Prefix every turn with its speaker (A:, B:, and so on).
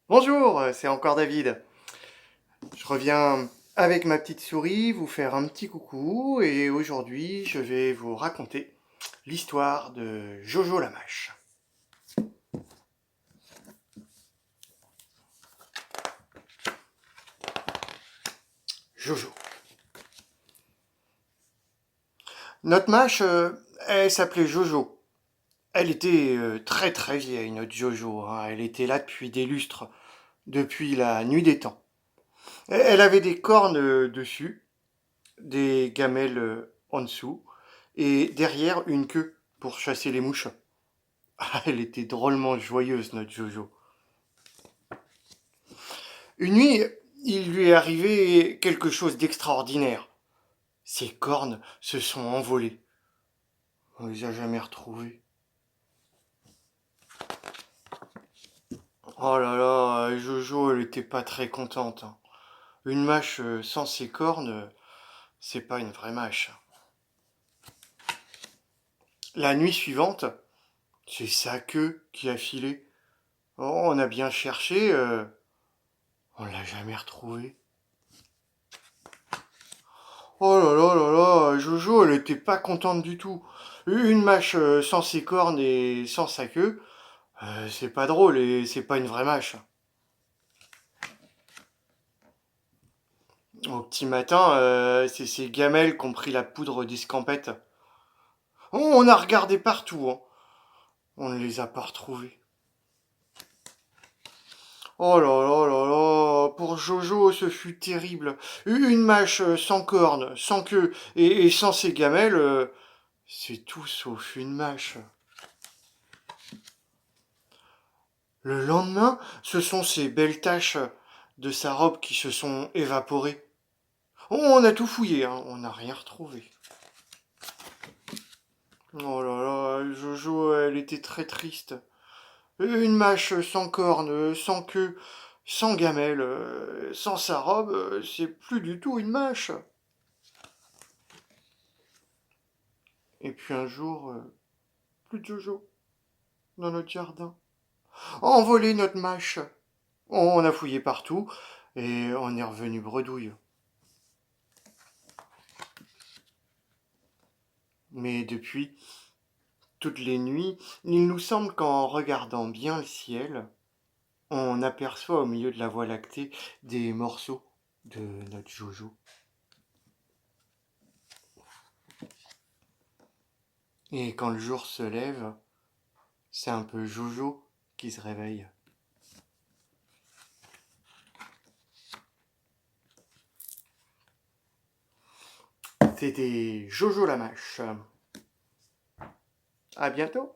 A: Bonjour, c'est encore David. Je reviens avec ma petite souris vous faire un petit coucou et aujourd'hui je vais vous raconter l'histoire de Jojo la mâche. Jojo. Notre mâche, elle s'appelait Jojo. Elle était très très vieille, notre Jojo, hein. Elle était là depuis des lustres, depuis la nuit des temps. Elle avait des cornes dessus, des gamelles en dessous, et derrière une queue pour chasser les mouches. Ah, elle était drôlement joyeuse, notre Jojo. Une nuit, il lui est arrivé quelque chose d'extraordinaire. Ses cornes se sont envolées. On les a jamais retrouvées. Oh là là, Jojo, elle était pas très contente, hein. Une mâche sans ses cornes, c'est pas une vraie mâche. La nuit suivante, c'est sa queue qui a filé. Oh, on a bien cherché, on l'a jamais retrouvée. Oh là là là là, Jojo, elle était pas contente du tout. Une mâche sans ses cornes et sans sa queue, c'est pas drôle et c'est pas une vraie mâche. Au petit matin, c'est ces gamelles qui ont pris la poudre d'escampette. On a regardé partout, hein. On ne les a pas retrouvées. Oh là là là là, pour Jojo, ce fut terrible. Une mâche sans cornes, sans queue et sans ses gamelles, c'est tout sauf une mâche. Le lendemain, ce sont ces belles taches de sa robe qui se sont évaporées. On a tout fouillé, hein, on n'a rien retrouvé. Oh là là, Jojo, elle était très triste. Une mâche sans cornes, sans queue, sans gamelle, sans sa robe, c'est plus du tout une mâche. Et puis un jour, plus de Jojo dans notre jardin. Envolé notre mâche. On a fouillé partout et on est revenu bredouille. Mais depuis, toutes les nuits, il nous semble qu'en regardant bien le ciel, on aperçoit au milieu de la Voie lactée des morceaux de notre Jojo. Et quand le jour se lève, c'est un peu Jojo qui se réveille. C'était Jojo la mâche. À bientôt.